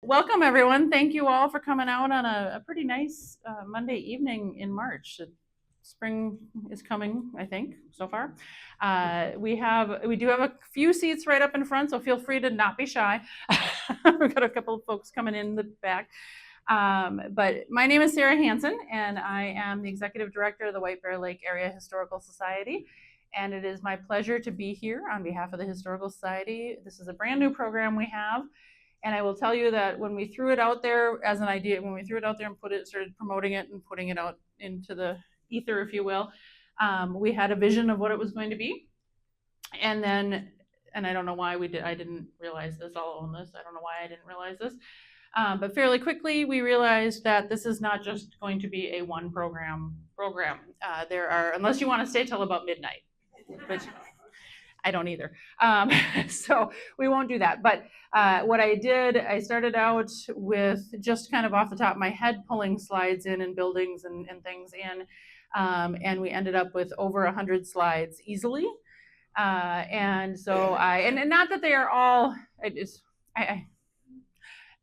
Welcome, everyone. Thank you all for coming out on a pretty nice Monday evening in March. Spring is coming, I think, so far. We do have a few seats right up in front, so feel free to not be shy. We've got a couple of folks coming in the back. But my name is Sarah Hansen, and I am the Executive Director of the White Bear Lake Area Historical Society. And it is my pleasure to be here on behalf of the Historical Society. This is a brand new program we have. And I will tell you that when we threw it out there as an idea, when we threw it out there and started promoting it and putting it out into the ether, if you will, we had a vision of what it was going to be. And then, and I don't know why I didn't realize this, I'll own this. I don't know why I didn't realize this. But fairly quickly, we realized that this is not just going to be a one program. There are, unless you want to stay till about midnight, which I don't either. So we won't do that. But what I did, I started out with just kind of off the top of my head, pulling slides in and buildings and things in. And we ended up with over 100 slides easily. And so and not that they are all,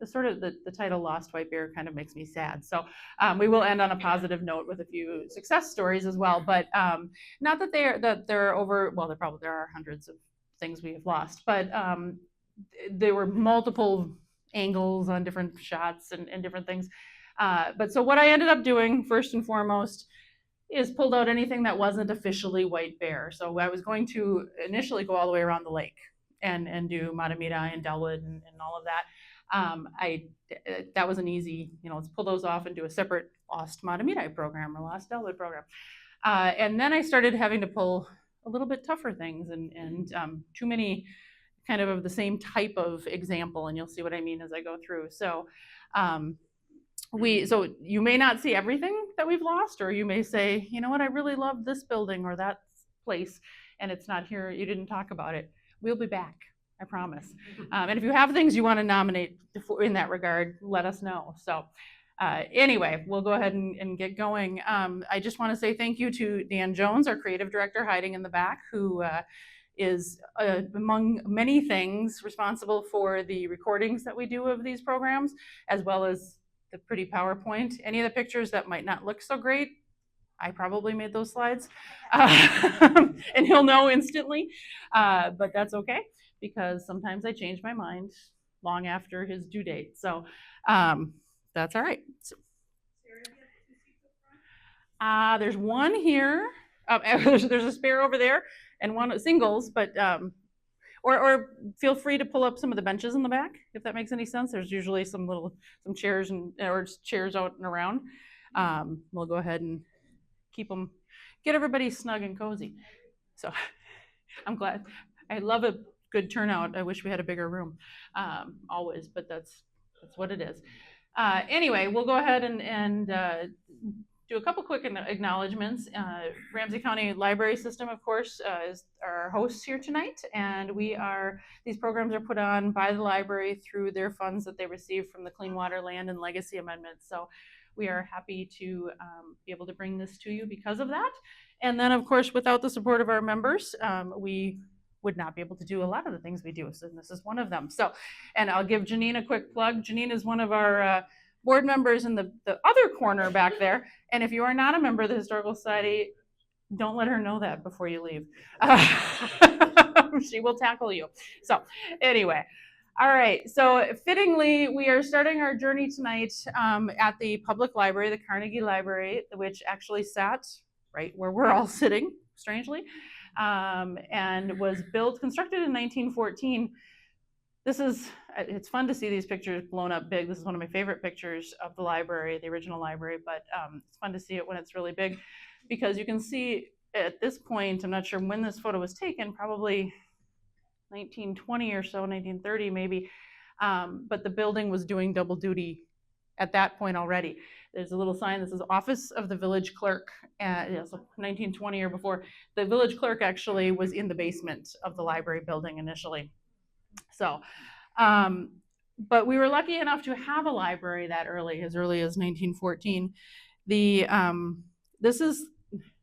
the title Lost White Bear kind of makes me sad. So we will end on a positive note with a few success stories as well. But not that there are hundreds of things we have lost, but there were multiple angles on different shots and different things. But so what I ended up doing first and foremost is pulled out anything that wasn't officially White Bear. So I was going to initially go all the way around the lake and do Mahtomedi and Delwood and all of that. That was an easy, let's pull those off and do a separate Lost Mahtomedi program or Lost Delwood program. And then I started having to pull a little bit tougher things and too many kind of the same type of example, and you'll see what I mean as I go through. So so you may not see everything that we've lost, or you may say, you know what, I really love this building or that place, and it's not here, you didn't talk about it. We'll be back. I promise. And if you have things you want to nominate in that regard, let us know. So anyway, we'll go ahead and get going. I just want to say thank you to Dan Jones, our creative director, hiding in the back, who is, among many things, responsible for the recordings that we do of these programs, as well as the pretty PowerPoint. Any of the pictures that might not look so great, I probably made those slides. And he'll know instantly, but that's okay, because sometimes I change my mind long after his due date. So that's all right. So, there's one here. There's a spare over there and one singles, but or feel free to pull up some of the benches in the back, if that makes any sense. There's usually some chairs or chairs out and around. We'll go ahead and get everybody snug and cozy. So I'm glad. I love a good turnout. I wish we had a bigger room, always, but that's what it is. Anyway, we'll go ahead and do a couple quick acknowledgments. Ramsey County Library System, of course, is our hosts here tonight, and these programs are put on by the library through their funds that they receive from the Clean Water, Land, and Legacy Amendments. So we are happy to be able to bring this to you because of that. And then, of course, without the support of our members, we would not be able to do a lot of the things we do. So this is one of them. So, and I'll give Janine a quick plug. Janine is one of our board members in the other corner back there. And if you are not a member of the Historical Society, don't let her know that before you leave. She will tackle you. So anyway, all right. So fittingly, we are starting our journey tonight at the public library, the Carnegie Library, which actually sat right where we're all sitting, strangely. And was constructed in 1914. It's fun to see these pictures blown up big. This is one of my favorite pictures of the library, the original library, but it's fun to see it when it's really big, because you can see at this point, I'm not sure when this photo was taken, probably 1920 or so, 1930 maybe, but the building was doing double duty at that point already. There's a little sign that says Office of the Village Clerk. So 1920 or before. The village clerk actually was in the basement of the library building initially. So, but we were lucky enough to have a library that early as 1914. This is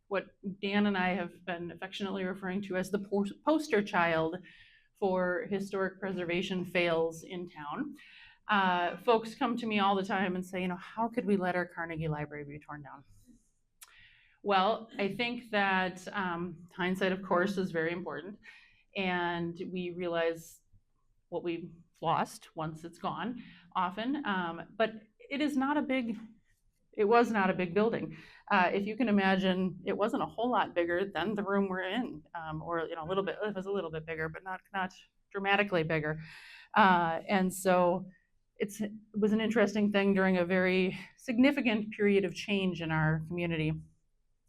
what Dan and I have been affectionately referring to as the poster child for historic preservation fails in town. Folks come to me all the time and say, how could we let our Carnegie Library be torn down? Well, I think that hindsight, of course, is very important. And we realize what we've lost once it's gone often. But it was not a big building. If you can imagine, it wasn't a whole lot bigger than the room we're in, or a little bit. It was a little bit bigger, but not dramatically bigger. And so it was an interesting thing during a very significant period of change in our community.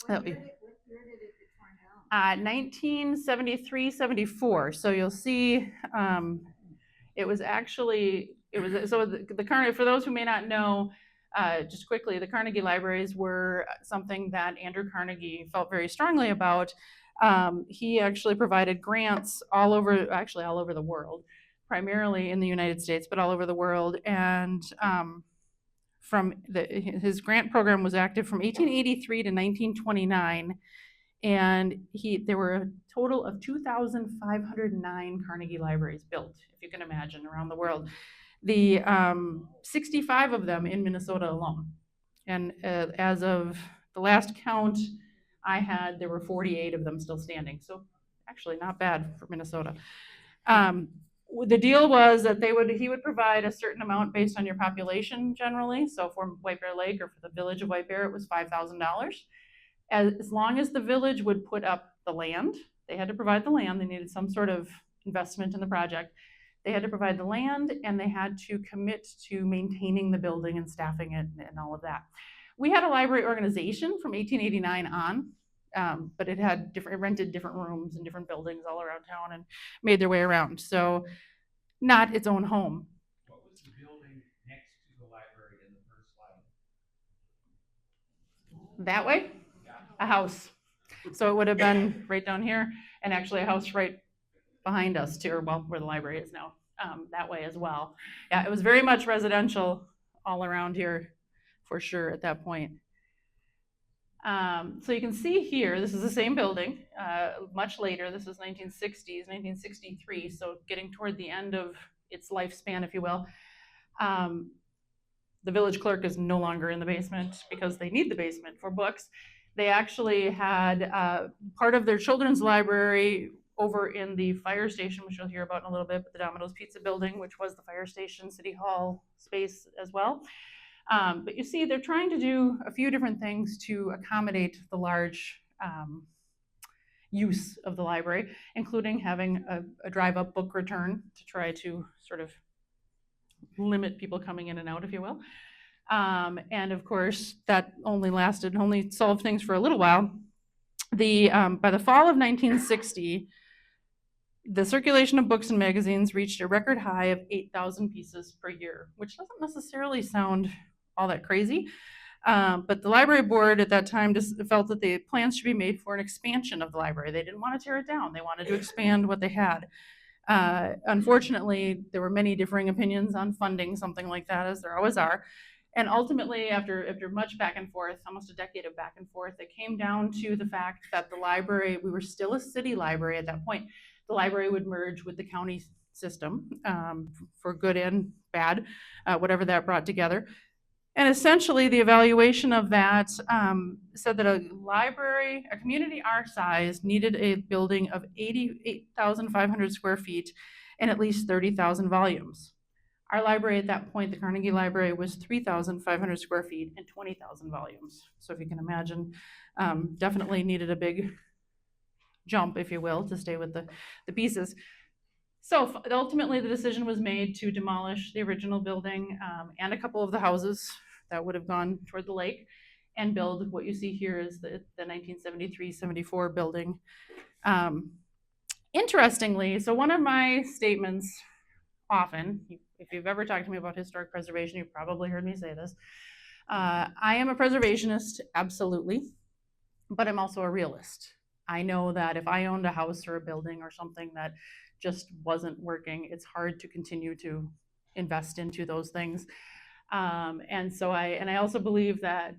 What year did it get torn down? 1973, 74. So you'll see, it was so the Carnegie. For those who may not know, just quickly, the Carnegie libraries were something that Andrew Carnegie felt very strongly about. He actually provided grants all over the world, primarily in the United States, but all over the world. And his grant program was active from 1883 to 1929, and there were a total of 2,509 Carnegie libraries built, if you can imagine, around the world. The 65 of them in Minnesota alone, and as of the last count I had, there were 48 of them still standing. So actually, not bad for Minnesota. The deal was that he would provide a certain amount based on your population generally. So for White Bear Lake or for the village of White Bear, it was $5,000. As long as the village would put up the land, they had to provide the land. They needed some sort of investment in the project. They had to provide the land, and they had to commit to maintaining the building and staffing it and all of that. We had a library organization from 1889 on, but it rented different rooms and different buildings all around town and made their way around. So not its own home. What was the building next to the library in the first slide? That way? Yeah. A house. So it would have been right down here, and actually a house right behind us too, or where the library is now, that way as well. Yeah, it was very much residential all around here for sure at that point. So you can see here, this is the same building, much later. This is 1960s, 1963, so getting toward the end of its lifespan, if you will. The village clerk is no longer in the basement because they need the basement for books. They actually had part of their children's library over in the fire station, which you'll hear about in a little bit, but the Domino's Pizza building, which was the fire station, City Hall space as well. But you see, they're trying to do a few different things to accommodate the large use of the library, including having a drive-up book return to try to sort of limit people coming in and out, if you will. And of course, that only solved things for a little while. By the fall of 1960, the circulation of books and magazines reached a record high of 8,000 pieces per year, which doesn't necessarily sound all that crazy. But the library board at that time just felt that the plans should be made for an expansion of the library. They didn't want to tear it down. They wanted to expand what they had. Unfortunately, there were many differing opinions on funding something like that, as there always are. And ultimately, after much back and forth, almost a decade of back and forth, it came down to the fact that the library, we were still a city library at that point. The library would merge with the county system, for good and bad, whatever that brought together. And essentially, the evaluation of that said that a community our size, needed a building of 88,500 square feet and at least 30,000 volumes. Our library at that point, the Carnegie Library, was 3,500 square feet and 20,000 volumes. So if you can imagine, definitely needed a big jump, if you will, to stay with the pieces. So ultimately, the decision was made to demolish the original building and a couple of the houses that would have gone toward the lake, and build what you see here is the 1973-74 building. Interestingly, so one of my statements often, if you've ever talked to me about historic preservation, you've probably heard me say this. I am a preservationist, absolutely, but I'm also a realist. I know that if I owned a house or a building or something that just wasn't working, it's hard to continue to invest into those things. And I also believe that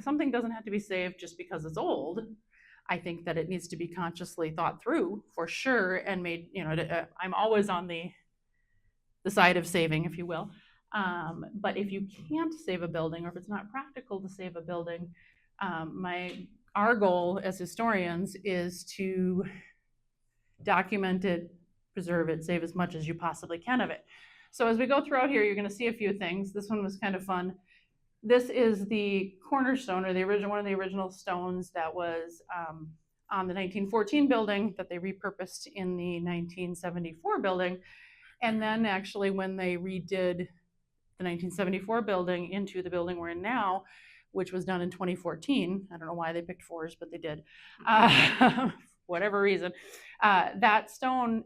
something doesn't have to be saved just because it's old. I think that it needs to be consciously thought through for sure and made, I'm always on the the side of saving, if you will. But if you can't save a building, or if it's not practical to save a building, our goal as historians is to document it, preserve it, save as much as you possibly can of it. So as we go throughout here, you're going to see a few things. This one was kind of fun. This is the cornerstone, or one of the original stones that was on the 1914 building that they repurposed in the 1974 building. And then actually when they redid the 1974 building into the building we're in now, which was done in 2014. I don't know why they picked fours, but they did. Whatever reason. That stone,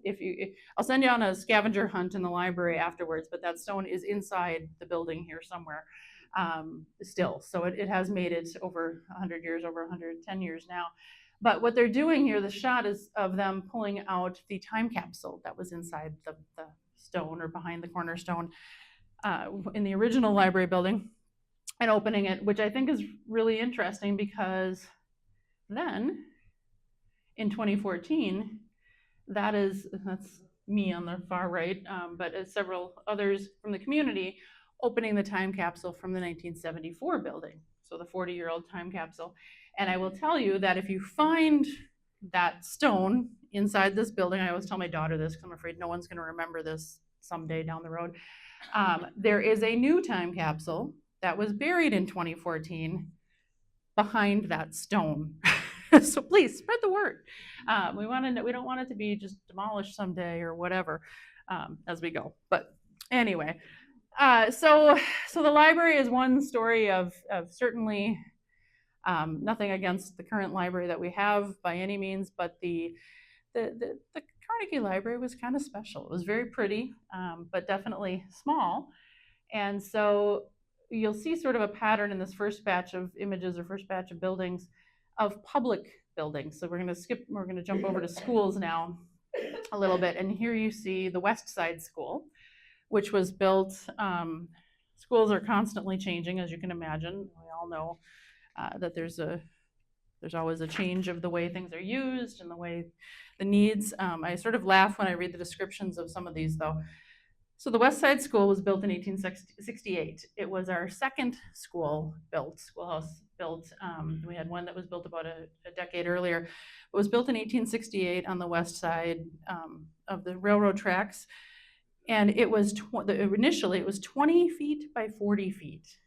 I'll send you on a scavenger hunt in the library afterwards, but that stone is inside the building here somewhere still. So it has made it over 100 years, over 110 years now. But what they're doing here, the shot is of them pulling out the time capsule that was inside the stone, or behind the cornerstone in the original library building, and opening it, which I think is really interesting, because then in 2014, that's me on the far right, but several others from the community opening the time capsule from the 1974 building, so the 40-year-old time capsule. And I will tell you that if you find that stone inside this building, I always tell my daughter this because I'm afraid no one's going to remember this someday down the road. There is a new time capsule that was buried in 2014 behind that stone. So please spread the word. We don't want it to be just demolished someday or whatever as we go. But anyway, so the library is one story of certainly nothing against the current library that we have by any means, but the Carnegie Library was kind of special. It was very pretty, but definitely small. And so you'll see sort of a pattern in this first batch of images, or first batch of buildings, of public buildings. So we're going to jump over to schools now a little bit. And here you see the West Side School, which was built. Schools are constantly changing, as you can imagine. We all know that there's always a change of the way things are used and the needs. I sort of laugh when I read the descriptions of some of these, though. So the West Side School was built in 1868. It was our second schoolhouse built. We had one that was built about a decade earlier. It was built in 1868 on the west side of the railroad tracks. And it was initially it was 20 feet by 40 feet.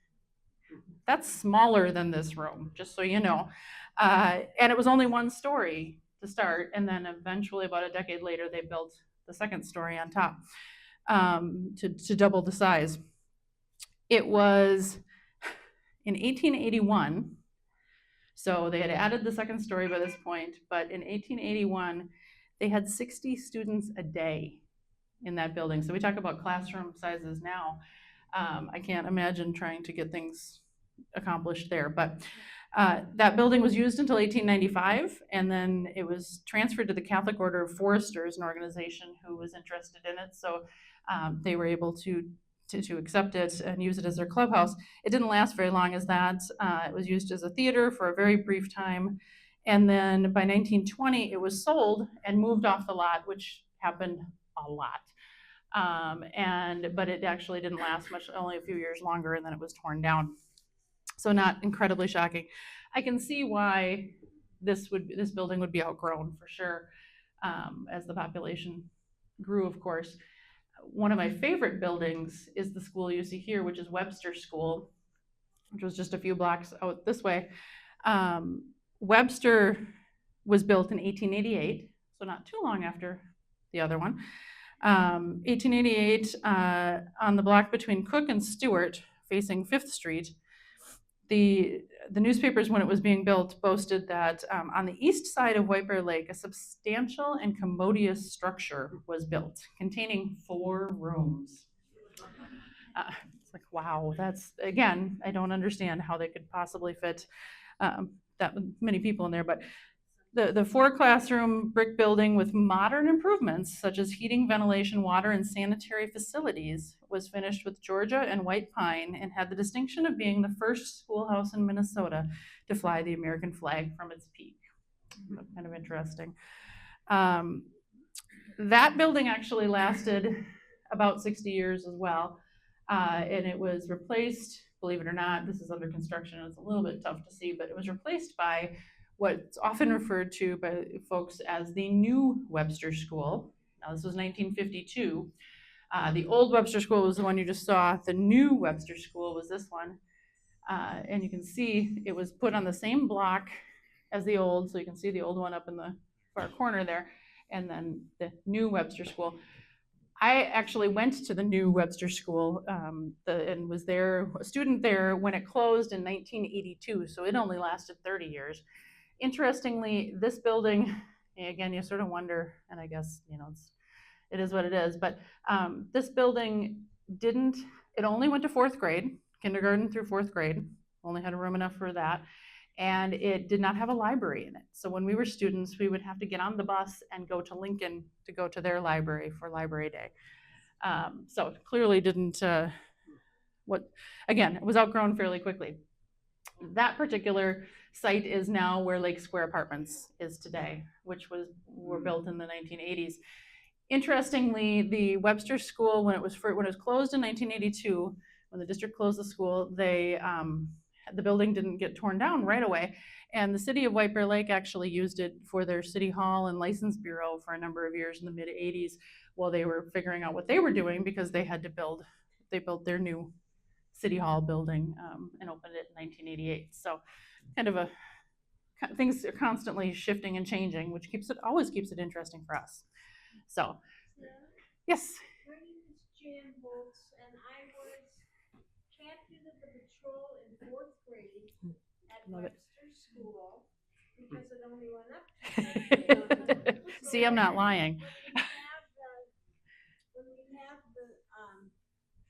That's smaller than this room, just so you know. And it was only one story to start. And then eventually, about a decade later, they built the second story on top to double the size. It was in 1881. So they had added the second story by this point. But in 1881, they had 60 students a day in that building. So we talk about classroom sizes now. I can't imagine trying to get things accomplished there. But that building was used until 1895, and then it was transferred to the Catholic Order of Foresters, an organization who was interested in it. So they were able to accept it and use it as their clubhouse. It didn't last very long as that. It was used as a theater for a very brief time. And then by 1920, it was sold and moved off the lot, which happened a lot. But it actually didn't last much, only a few years longer, and then it was torn down. So not incredibly shocking. I can see why this building would be outgrown for sure, as the population grew, of course. One of my favorite buildings is the school you see here, which is Webster School, which was just a few blocks out this way. Webster was built in 1888, so not too long after the other one. 1888, on the block between Cook and Stewart, facing 5th Street. The newspapers, when it was being built, boasted that on the east side of White Bear Lake, a substantial and commodious structure was built, containing 4 rooms. It's like, wow, that's, again, I don't understand how they could possibly fit that many people in there, but the 4-classroom brick building with modern improvements such as heating, ventilation, water, and sanitary facilities was finished with Georgia and white pine and had the distinction of being the first schoolhouse in Minnesota to fly the American flag from its peak. Kind of interesting. That building actually lasted about 60 years as well. And it was replaced, believe it or not, this is under construction, it's a little bit tough to see, but it was replaced by what's often referred to by folks as the new Webster School. Now, this was 1952. The old Webster School was the one you just saw. The new Webster School was this one. And you can see it was put on the same block as the old, so you can see the old one up in the far corner there, and then the new Webster School. I actually went to the new Webster School and was there, a student there when it closed in 1982, so it only lasted 30 years. Interestingly, this building, again, you sort of wonder, and I guess, it is what it is, but this building it only went to 4th grade, kindergarten through 4th grade, only had room enough for that, and it did not have a library in it. So when we were students, we would have to get on the bus and go to Lincoln to go to their library for library day. So it clearly didn't, again, it was outgrown fairly quickly. That particular site is now where Lake Square Apartments is today, which were built in the 1980s. Interestingly, the Webster School, when it was closed in 1982, when the district closed the school, the building didn't get torn down right away, and the city of White Bear Lake actually used it for their city hall and license bureau for a number of years in the mid-80s while they were figuring out what they were doing, because they built their new city hall building and opened it in 1988. So things are constantly shifting and changing, which always keeps it interesting for us. So, yes. My name is Jan Bolts, and I was captain of the patrol in 4th grade at Webster School because it only went up to 4th grade. See, I'm not lying. When we have the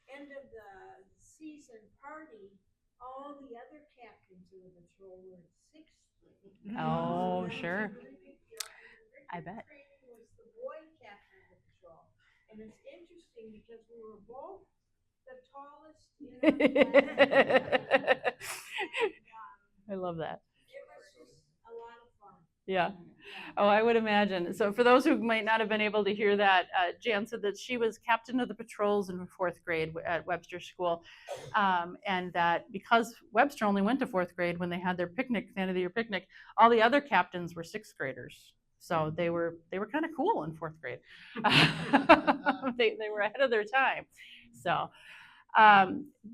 end of the season party, all the other captains of the patrol were in 6th grade. Oh, sure. I bet. Was the boy captain of the patrol, and it's interesting because we were both the tallest in our class. I love that. It was just a lot of fun. Yeah. Oh, I would imagine. So for those who might not have been able to hear that, Jan said that she was captain of the patrols in 4th grade at Webster School, and that because Webster only went to 4th grade when they had their picnic, the end of the year picnic, all the other captains were 6th graders. So they were kind of cool in 4th grade. They were ahead of their time. So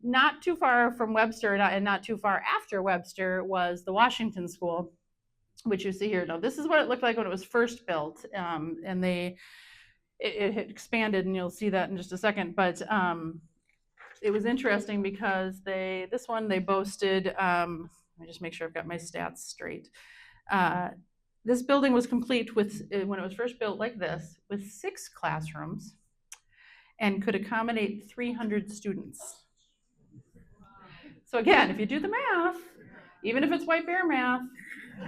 not too far from Webster and not too far after Webster was the Washington School, which you see here. Now, this is what it looked like when it was first built, and it had expanded, and you'll see that in just a second. But it was interesting because they boasted, let me just make sure I've got my stats straight. This building was complete with, when it was first built like this, with 6 classrooms and could accommodate 300 students. So again, if you do the math, even if it's White Bear math,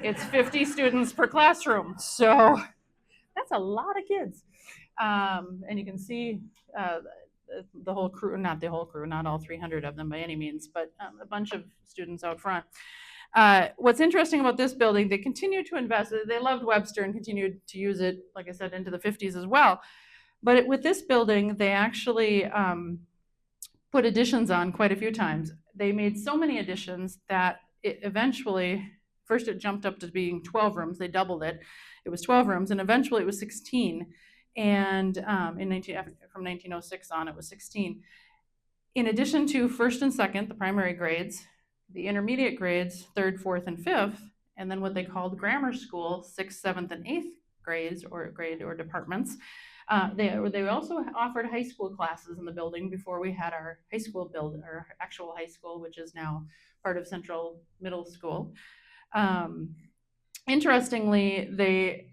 it's 50 students per classroom. So that's a lot of kids. And you can see the whole crew, not all 300 of them by any means, but a bunch of students out front. What's interesting about this building, they continue to invest. They loved Webster and continued to use it, like I said, into the 50s as well. But with this building, they actually put additions on quite a few times. They made so many additions that it eventually, first it jumped up to being 12 rooms. They doubled it. It was 12 rooms, and eventually it was 16. And from 1906 on, it was 16. In addition to 1st and 2nd, the primary grades, the intermediate grades, 3rd, 4th, and 5th, and then what they called grammar school, 6th, 7th, and 8th grades or departments. They also offered high school classes in the building before we had our high school our actual high school, which is now part of Central Middle School. Interestingly, they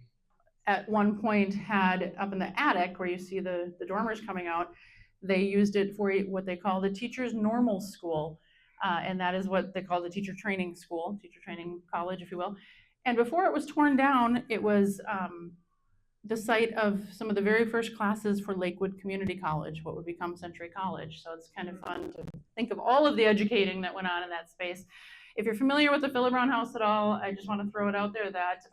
at one point had up in the attic where you see the dormers coming out, they used it for what they call the teacher's normal school. And that is what they call the teacher training school, teacher training college, if you will. And before it was torn down, it was the site of some of the very first classes for Lakewood Community College, what would become Century College. So it's kind of fun to think of all of the educating that went on in that space. If you're familiar with the Philibrown House at all, I just want to throw it out there that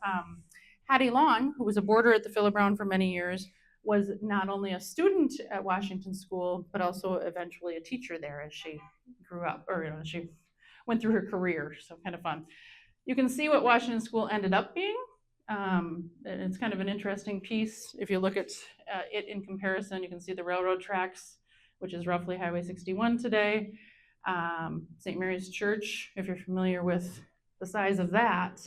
Hattie Long, who was a boarder at the Philibrown for many years, was not only a student at Washington School, but also eventually a teacher there as she grew up, or she went through her career. So kind of fun. You can see what Washington School ended up being. It's kind of an interesting piece. If you look at it in comparison, you can see the railroad tracks, which is roughly Highway 61 today. St. Mary's Church, if you're familiar with the size of that,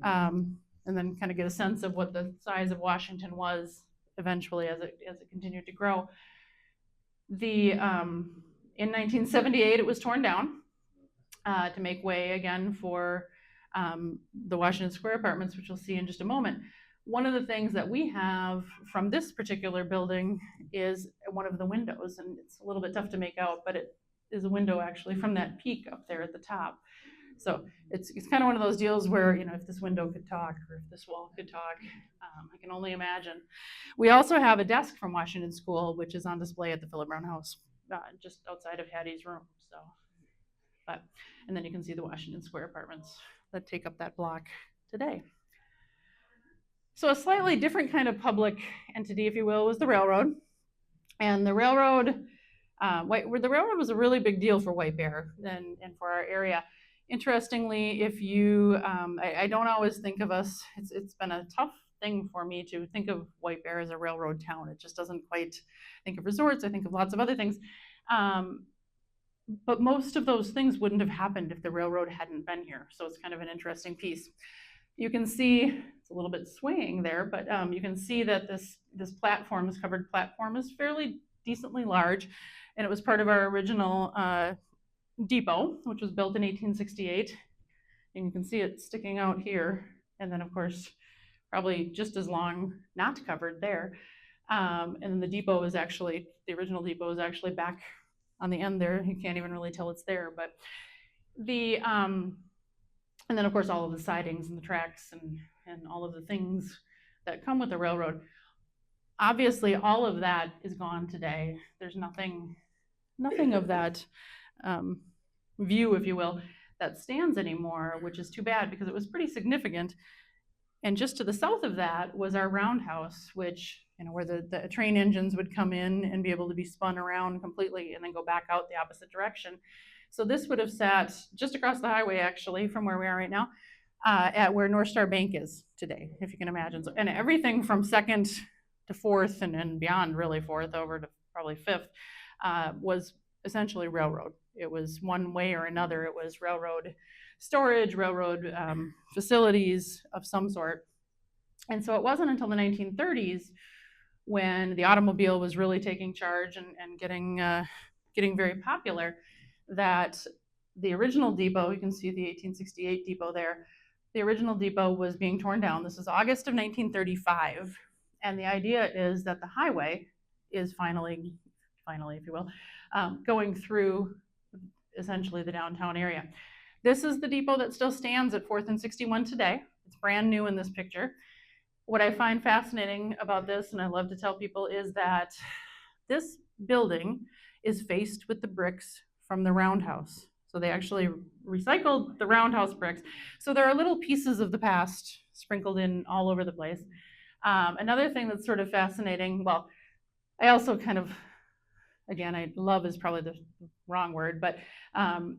and then kind of get a sense of what the size of Washington was eventually as it continued to grow. In 1978, it was torn down to make way again for the Washington Square Apartments, which you'll see in just a moment. One of the things that we have from this particular building is one of the windows, and it's a little bit tough to make out, but it is a window actually from that peak up there at the top. So it's kind of one of those deals where, if this window could talk or if this wall could talk, I can only imagine. We also have a desk from Washington School, which is on display at the Philip Brown House, just outside of Hattie's room. And then you can see the Washington Square Apartments that take up that block today. So a slightly different kind of public entity, if you will, was the railroad. And the railroad was a really big deal for White Bear and for our area. Interestingly, if you, I don't always think of us, it's been a tough thing for me to think of White Bear as a railroad town. It just doesn't quite think of resorts. I think of lots of other things. But most of those things wouldn't have happened if the railroad hadn't been here. So it's kind of an interesting piece. You can see, it's a little bit swaying there, but you can see that this platform, this covered platform, is fairly decently large. And it was part of our original depot, which was built in 1868. And you can see it sticking out here. And then, of course, probably just as long not covered there. And then the original depot is actually back on the end there. You can't even really tell it's there. But and then, of course, all of the sidings and the tracks and all of the things that come with the railroad. Obviously, all of that is gone today. There's nothing of that view, if you will, that stands anymore, which is too bad because it was pretty significant. And just to the south of that was our roundhouse, which, where the train engines would come in and be able to be spun around completely and then go back out the opposite direction. So this would have sat just across the highway, actually, from where we are right now, at where North Star Bank is today, if you can imagine. So, and everything from 2nd to 4th and beyond, really 4th over to probably 5th, was essentially railroad. It was one way or another. It was railroad storage, railroad facilities of some sort. And so it wasn't until the 1930s when the automobile was really taking charge and getting very popular that the original depot, you can see the 1868 depot there, the original depot was being torn down. This is August of 1935. And the idea is that the highway is finally, if you will, going through essentially the downtown area. This is the depot that still stands at 4th and 61 today. It's brand new in this picture. What I find fascinating about this, and I love to tell people, is that this building is faced with the bricks from the roundhouse. So they actually recycled the roundhouse bricks. So there are little pieces of the past sprinkled in all over the place. Another thing that's sort of fascinating, well, I also kind of, again, love is probably the wrong word, but I'm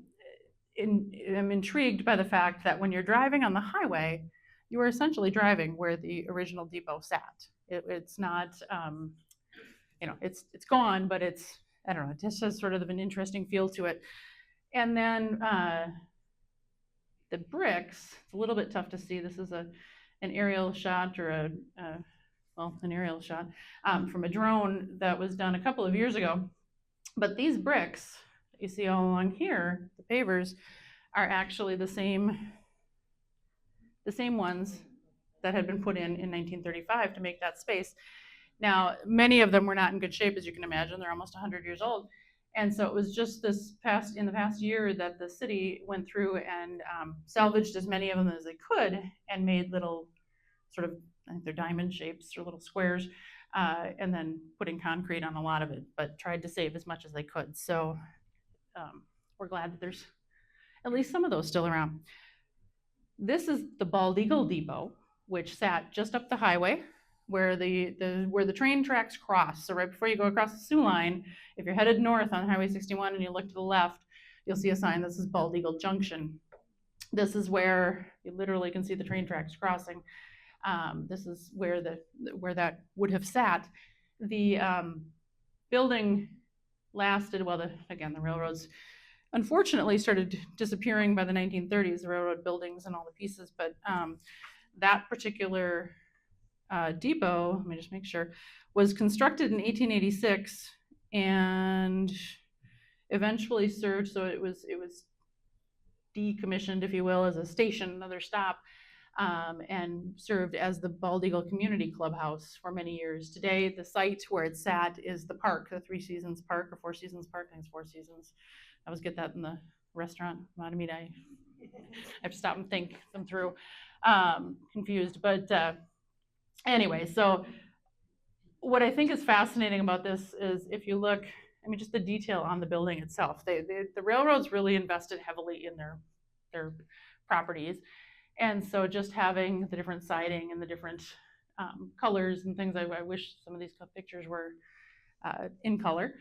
intrigued by the fact that when you're driving on the highway, you are essentially driving where the original depot sat. It's not, it's gone, but it's, I don't know, it just has sort of an interesting feel to it. And then the bricks, it's a little bit tough to see. This is an aerial shot or an aerial shot from a drone that was done a couple of years ago. But these bricks that you see all along here, the pavers, are actually the same ones that had been put in 1935 to make that space. Now, many of them were not in good shape, as you can imagine. They're almost 100 years old. And so it was just in the past year that the city went through and salvaged as many of them as they could and made little sort of, I think they're diamond shapes or little squares, and then putting concrete on a lot of it, but tried to save as much as they could. So we're glad that there's at least some of those still around. This is the Bald Eagle Depot, which sat just up the highway where the train tracks cross. So right before you go across the Sioux line, if you're headed north on Highway 61 and you look to the left, you'll see a sign that says Bald Eagle Junction. This is where you literally can see the train tracks crossing. This is where that would have sat. The building lasted, well, the railroads unfortunately started disappearing by the 1930s, the railroad buildings and all the pieces, but that particular depot, let me just make sure, was constructed in 1886 and eventually served, so it was decommissioned, if you will, as a station, another stop, and served as the Bald Eagle Community Clubhouse for many years. Today, the site where it's sat is the park, the Three Seasons Park or Four Seasons Park. I think it's Four Seasons. I always get that in the restaurant. Mahtomedi, I have to stop and think them through. Confused, but anyway, so what I think is fascinating about this is if you look, I mean, just the detail on the building itself. The railroads really invested heavily in their properties. And so just having the different siding and the different colors and things, I wish some of these pictures were in color.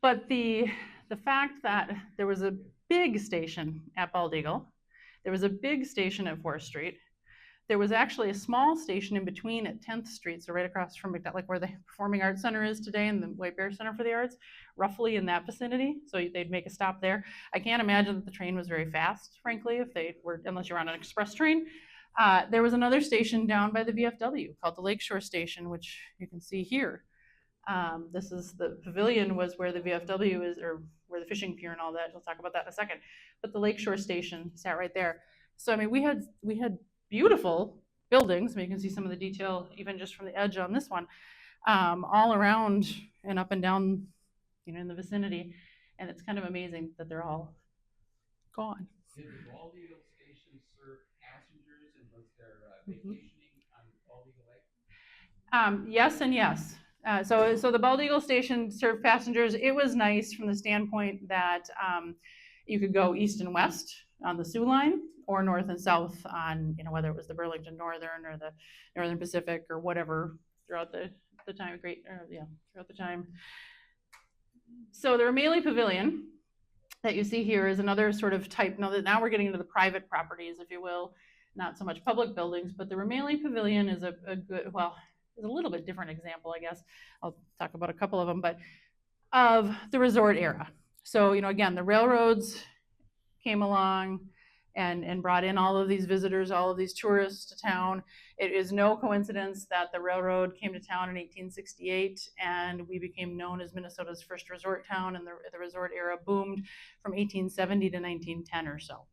But the fact that there was a big station at Bald Eagle, there was a big station at 4th Street, there was actually a small station in between at 10th Street, so right across from like where the Performing Arts Center is today and the White Bear Center for the Arts, roughly in that vicinity. So they'd make a stop there. I can't imagine that the train was very fast, frankly, if they were, unless you're on an express train. There was another station down by the VFW called the Lakeshore Station, which you can see here. This is the pavilion was where the VFW is, or where the fishing pier and all that. We'll talk about that in a second. But the Lakeshore Station sat right there. So I mean, we had beautiful buildings. I mean, you can see some of the detail even just from the edge on this one, all around and up and down, in the vicinity. And it's kind of amazing that they're all gone. Did the Bald Eagle Station serve passengers, and was there vacationing on Bald Eagle Lake? Yes and yes. So the Bald Eagle Station served passengers. It was nice from the standpoint that you could go east and west on the Sioux line, or north and south on, whether it was the Burlington Northern or the Northern Pacific or whatever throughout the time, throughout the time. So the O'Malley Pavilion that you see here is another sort of type. Now we're getting into the private properties, if you will, not so much public buildings, but the O'Malley Pavilion is a good, well, is a little bit different example, I guess. I'll talk about a couple of them, but of the resort era. So, again, the railroads came along and brought in all of these visitors, all of these tourists to town. It is no coincidence that the railroad came to town in 1868 and we became known as Minnesota's first resort town, and the resort era boomed from 1870 to 1910 or so.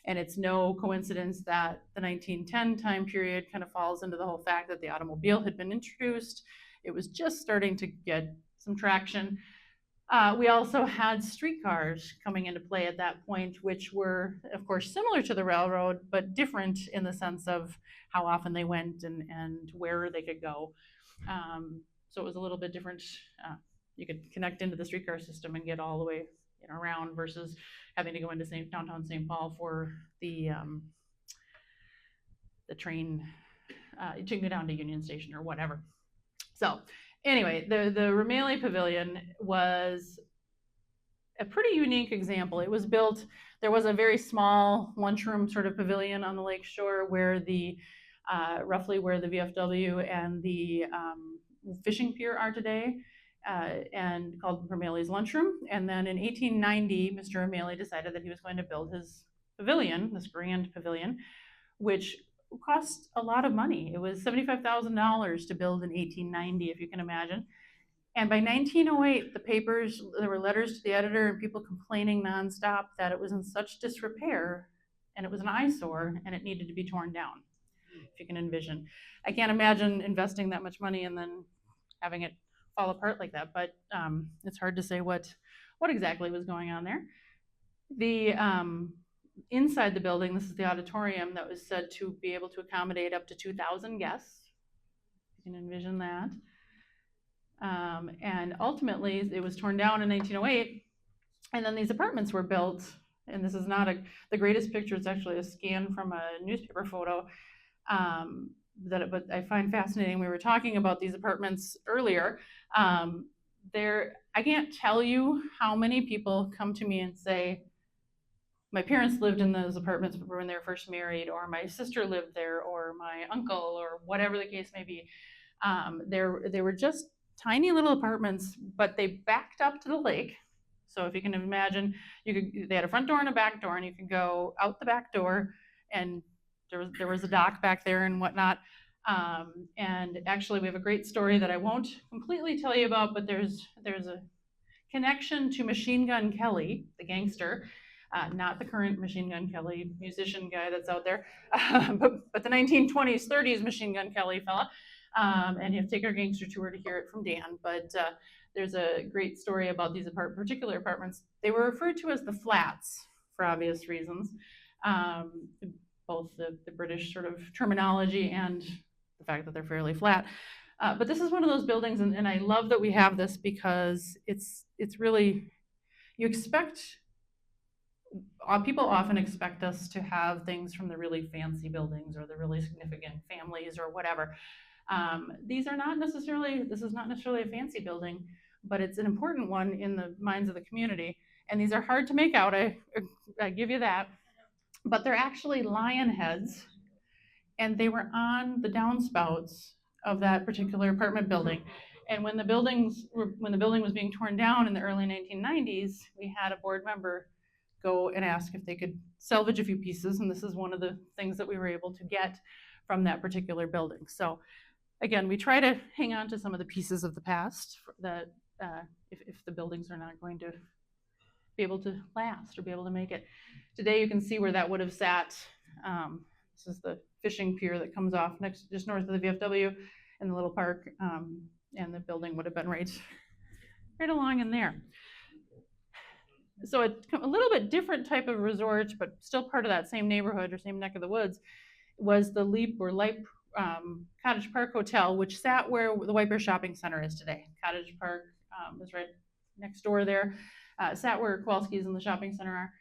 And it's no coincidence that the 1910 time period kind of falls into the whole fact that the automobile had been introduced. It was just starting to get some traction. We also had streetcars coming into play at that point, which were, of course, similar to the railroad, but different in the sense of how often they went and where they could go. So it was a little bit different. You could connect into the streetcar system and get all the way around versus having to go into downtown St. Paul for the train to go down to Union Station or whatever. So anyway, the O'Malley Pavilion was a pretty unique example. It was built, there was a very small lunchroom sort of pavilion on the lake shore where roughly where the VFW and the fishing pier are today, and called O'Malley's Lunchroom. And then in 1890, Mr. O'Malley decided that he was going to build his pavilion, this grand pavilion, which cost a lot of money. It was $75,000 to build in 1890, if you can imagine. And by 1908, the papers, there were letters to the editor and people complaining nonstop that it was in such disrepair and it was an eyesore and it needed to be torn down, if you can envision. I can't imagine investing that much money and then having it fall apart like that, but it's hard to say what exactly was going on there. The inside the building, this is the auditorium that was said to be able to accommodate up to 2,000 guests. You can envision that. And ultimately, it was torn down in 1908, and then these apartments were built. And this is not the greatest picture. It's actually a scan from a newspaper photo. but I find fascinating. We were talking about these apartments earlier. I can't tell you how many people come to me and say, my parents lived in those apartments when they were first married, or my sister lived there, or my uncle, or whatever the case may be. They were just tiny little apartments, but they backed up to the lake. So if you can imagine, they had a front door and a back door, and you could go out the back door, and there was a dock back there and whatnot. And actually, we have a great story that I won't completely tell you about, but there's a connection to Machine Gun Kelly, the gangster, not the current Machine Gun Kelly musician guy that's out there, but the 1920s, 30s Machine Gun Kelly fella. And you have to take our gangster tour to hear it from Dan. But there's a great story about these particular apartments. They were referred to as the flats for obvious reasons, both the British sort of terminology and the fact that they're fairly flat. But this is one of those buildings, and I love that we have this because it's really, you expect, people often expect us to have things from the really fancy buildings or the really significant families or whatever. This is not necessarily a fancy building, but it's an important one in the minds of the community. And these are hard to make out, I give you that. But they're actually lion heads, and they were on the downspouts of that particular apartment building. And when the building was being torn down in the early 1990s, we had a board member go and ask if they could salvage a few pieces, and this is one of the things that we were able to get from that particular building. So again, we try to hang on to some of the pieces of the past that if the buildings are not going to be able to last or be able to make it. Today you can see where that would have sat. This is the fishing pier that comes off just north of the VFW in the little park, and the building would have been right along in there. So it's a little bit different type of resort, but still part of that same neighborhood or same neck of the woods, was the Leap Cottage Park Hotel, which sat where the White Bear Shopping Center is today. Cottage Park is right next door there. Sat where Kowalski's and the shopping center are.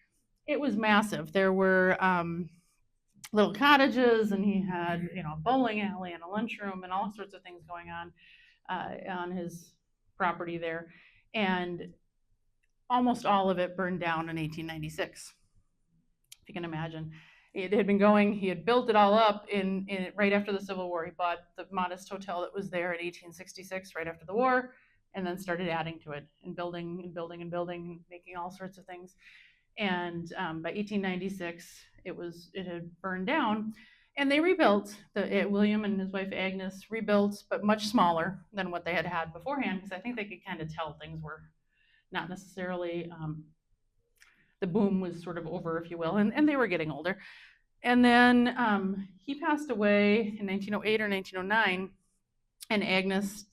It was massive. There were little cottages, and he had a bowling alley and a lunchroom and all sorts of things going on his property there. And almost all of it burned down in 1896, if you can imagine. It had been going, he had built it all up in right after the Civil War. He bought the modest hotel that was there in 1866, right after the war, and then started adding to it and building and building and building and making all sorts of things. And by 1896, it had burned down, and they rebuilt. William and his wife Agnes rebuilt, but much smaller than what they had had beforehand, because I think they could kind of tell things were not necessarily, the boom was sort of over, if you will, and they were getting older. And then he passed away in 1908 or 1909, and Agnes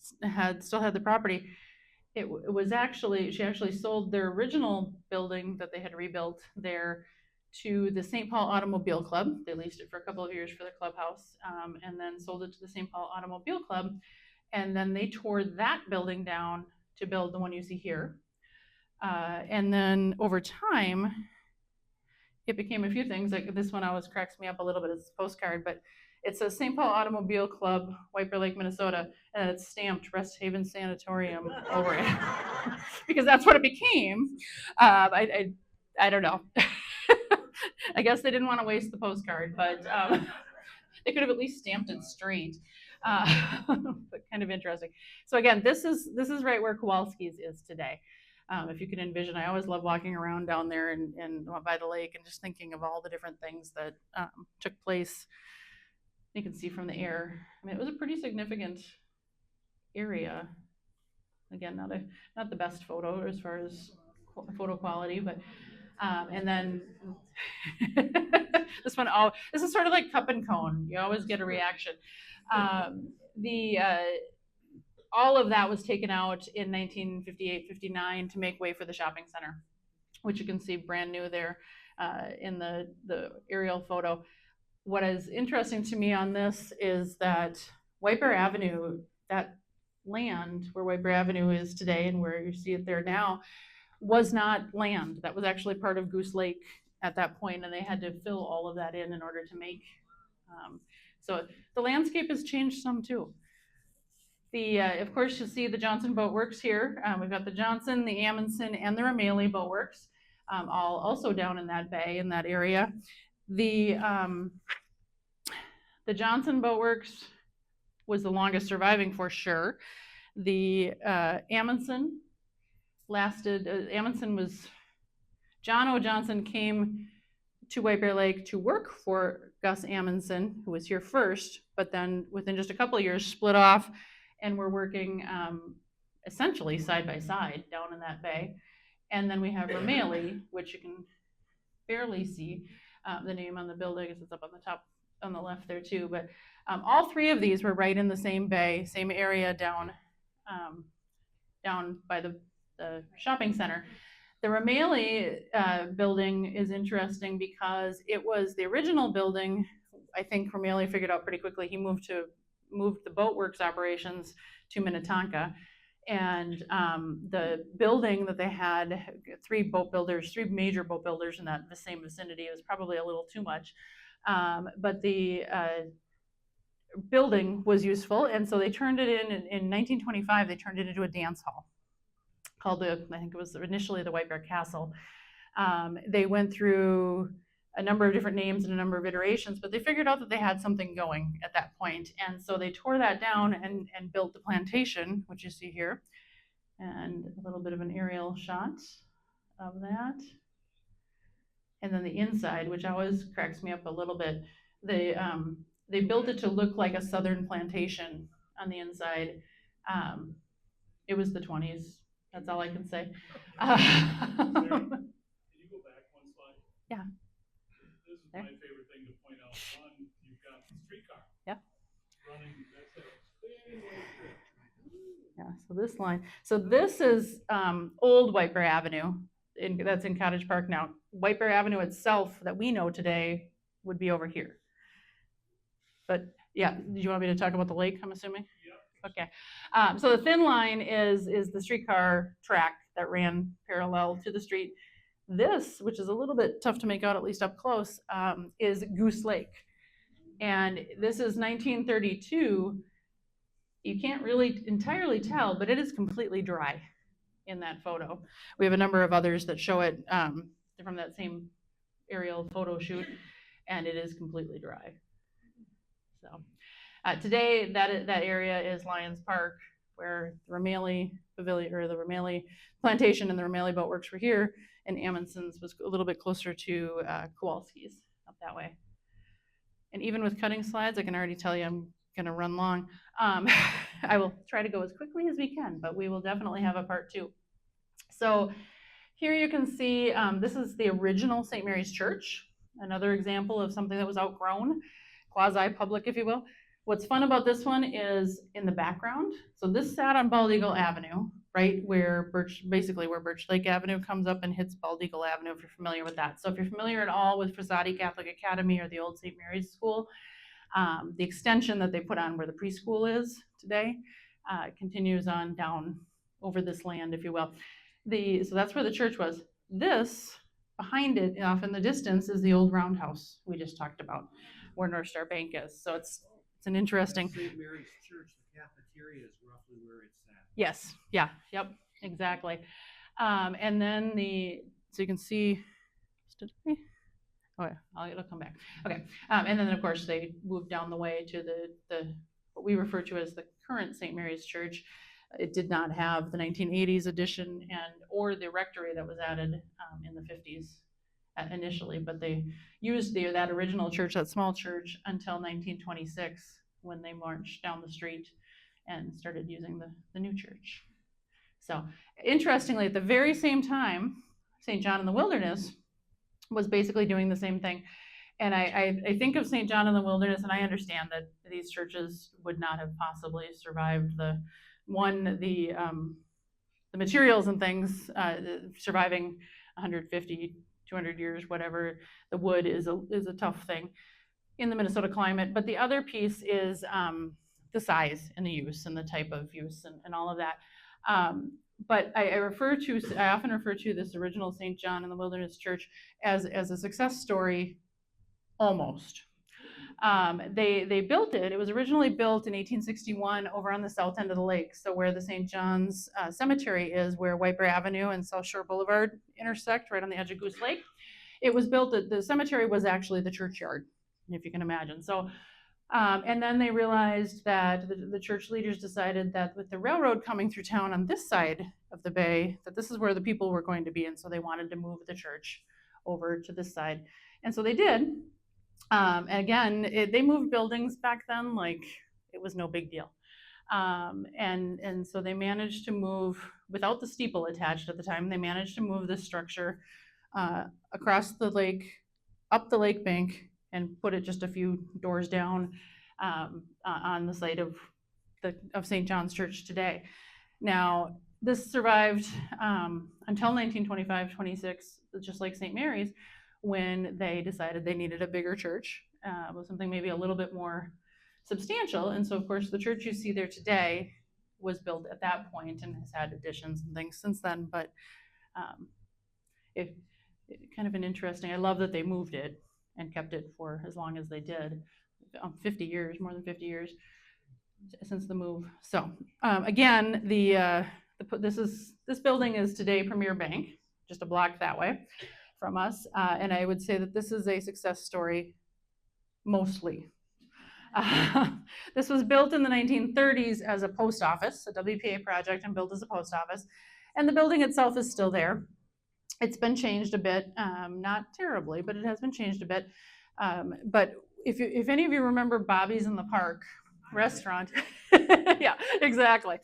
still had the property. She actually sold their original building that they had rebuilt there to the St. Paul Automobile Club. They leased it for a couple of years for the clubhouse, and then sold it to the St. Paul Automobile Club. And then they tore that building down to build the one you see here. And then over time, it became a few things. Like this one always cracks me up a little bit. It's a postcard, but it says St. Paul Automobile Club, White Bear Lake, Minnesota, and it's stamped Rest Haven Sanatorium over it, because that's what it became. I don't know. I guess they didn't want to waste the postcard, but they could have at least stamped it straight. But kind of interesting. So again, this is right where Kowalski's is today. If you can envision, I always love walking around down there and by the lake and just thinking of all the different things that took place. You can see from the air. I mean, it was a pretty significant area. Again, not the best photo as far as photo quality, but and then this one, this is sort of like cup and cone. You always get a reaction. All of that was taken out in 1958-59 to make way for the shopping center, which you can see brand new there in the aerial photo. What is interesting to me on this is that White Bear Avenue, that land where White Bear Avenue is today and where you see it there now, was not land. That was actually part of Goose Lake at that point, and they had to fill all of that in order to make So the landscape has changed some too. Of course, you'll see the Johnson Boat Works here. We've got the Johnson, the Amundsen, and the Ramaley Boat Works, all also down in that bay, in that area. The Johnson Boat Works was the longest surviving for sure. The Amundsen lasted, Amundsen was, John O. Johnson came to White Bear Lake to work for Gus Amundsen, who was here first, but then within just a couple of years split off and were working essentially side by side down in that bay. And then we have Ramaley, which you can barely see the name on the building. I guess it's up on the top on the left there too. But all three of these were right in the same bay, same area down by the shopping center. The Ramaley building is interesting because it was the original building. I think Ramaley figured out pretty quickly. He moved the boatworks operations to Minnetonka, and the building that they had, three major boat builders in the same vicinity, was probably a little too much. But the building was useful, and so they turned it in 1925. They turned it into a dance hall called I think it was initially the White Bear Castle. They went through a number of different names and a number of iterations, but they figured out that they had something going at that point. And so they tore that down and built the plantation, which you see here. And a little bit of an aerial shot of that. And then the inside, which always cracks me up a little bit, they built it to look like a southern plantation on the inside. It was the 20s. That's all I can say. Can you go back one slide? Yeah. This is my favorite thing to point out. One, you've got the streetcar. Yeah. Running, that's a big old Yeah, so this line. So this is old White Bear Avenue. That's in Cottage Park now. White Bear Avenue itself that we know today would be over here. But yeah, do you want me to talk about the lake, I'm assuming? Yep. Okay, so the thin line is the streetcar track that ran parallel to the street. This, which is a little bit tough to make out, at least up close, is Goose Lake. And this is 1932. You can't really entirely tell, but it is completely dry in that photo. We have a number of others that show it from that same aerial photo shoot, and it is completely dry. So. Today, that area is Lions Park, where the Ramaley Pavilion, or the Ramaley Plantation and the Ramaley Boat Works were here, and Amundsen's was a little bit closer to Kowalski's up that way. And even with cutting slides, I can already tell you I'm going to run long. I will try to go as quickly as we can, but we will definitely have a part 2. So here you can see this is the original St. Mary's Church, another example of something that was outgrown, quasi-public, if you will. What's fun about this one is in the background. So this sat on Bald Eagle Avenue, right where Birch Lake Avenue comes up and hits Bald Eagle Avenue, if you're familiar with that. So if you're familiar at all with Frassati Catholic Academy or the old St. Mary's School, the extension that they put on where the preschool is today continues on down over this land, if you will. So that's where the church was. This, behind it, off in the distance, is the old roundhouse we just talked about, where North Star Bank is. So it's an interesting. St. Mary's Church, the cafeteria is roughly where it's at. Yes, yeah, yep, exactly. And then so you can see, it'll come back. Okay, and then of course they moved down the way to the what we refer to as the current St. Mary's Church. It did not have the 1980s addition or the rectory that was added in the 50s. Initially, but they used that original church, that small church, until 1926, when they marched down the street and started using the new church. So interestingly, at the very same time, St. John in the Wilderness was basically doing the same thing. And I think of St. John in the Wilderness, and I understand that these churches would not have possibly survived the materials and things surviving 150, 200 years, whatever. The wood is a tough thing in the Minnesota climate. But the other piece is the size and the use and the type of use and all of that. But I often refer to this original St. John in the Wilderness Church as a success story, almost. They built it. It was originally built in 1861 over on the south end of the lake, so where the St. John's Cemetery is, where White Bear Avenue and South Shore Boulevard intersect, right on the edge of Goose Lake. It was built. The cemetery was actually the churchyard, if you can imagine. So. And then they realized that the church leaders decided that with the railroad coming through town on this side of the bay, that this is where the people were going to be, and so they wanted to move the church over to this side, and so they did. And again, they moved buildings back then like it was no big deal, and so they managed to move without the steeple attached at the time. They managed to move this structure across the lake, up the lake bank, and put it just a few doors down on the site of St. John's Church today. Now, this survived until 1925-26, just like St. Mary's, when they decided they needed a bigger church, with something maybe a little bit more substantial. And so, of course, the church you see there today was built at that point and has had additions and things since then. But it kind of an interesting, I love that they moved it and kept it for as long as they did, 50 years, more than 50 years since the move. So again, this building is today Premier Bank, just a block that way from us, and I would say that this is a success story, mostly. This was built in the 1930s as a post office, a WPA project, and built as a post office, and the building itself is still there. It's been changed a bit, not terribly, but it has been changed a bit. But if any of you remember Bobby's in the Park restaurant, yeah, exactly.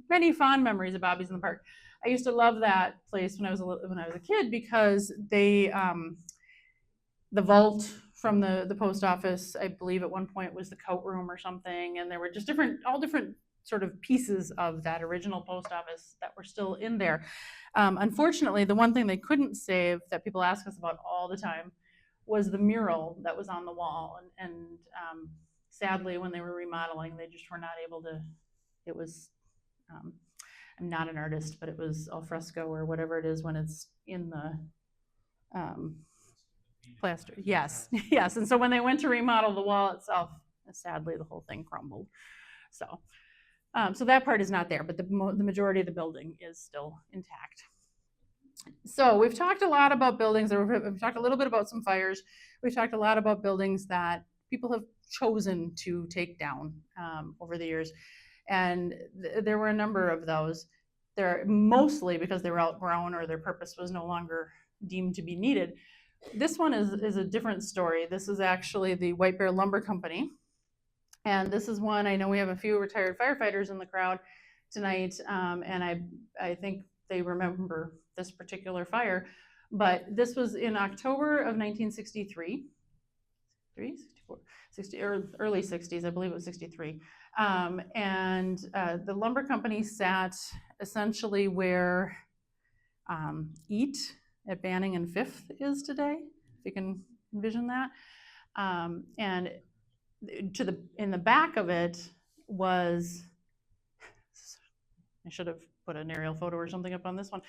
Many fond memories of Bobby's in the Park. I used to love that place when I was a kid because they, the vault from the post office, I believe at one point was the coat room or something, and there were just all different sort of pieces of that original post office that were still in there. Unfortunately, the one thing they couldn't save that people ask us about all the time was the mural that was on the wall. And sadly, when they were remodeling, they just were not able to, it was, I'm not an artist, but it was al fresco or whatever it is when it's in the plaster. Yes, yes. And so when they went to remodel the wall itself, sadly, the whole thing crumbled. So that part is not there, but the majority of the building is still intact. So we've talked a lot about buildings, or we've talked a little bit about some fires. We've talked a lot about buildings that people have chosen to take down over the years. And there were a number of those. They're mostly because they were outgrown or their purpose was no longer deemed to be needed. This one is a different story. This is actually the White Bear Lumber Company. And this is one, I know we have a few retired firefighters in the crowd tonight, and I think they remember this particular fire. But this was in October of 1963, 60, or early 60s, I believe it was 63. And the lumber company sat essentially where Eat at Banning and Fifth is today, if you can envision that. And in the back of it was, I should have put an aerial photo or something up on this one.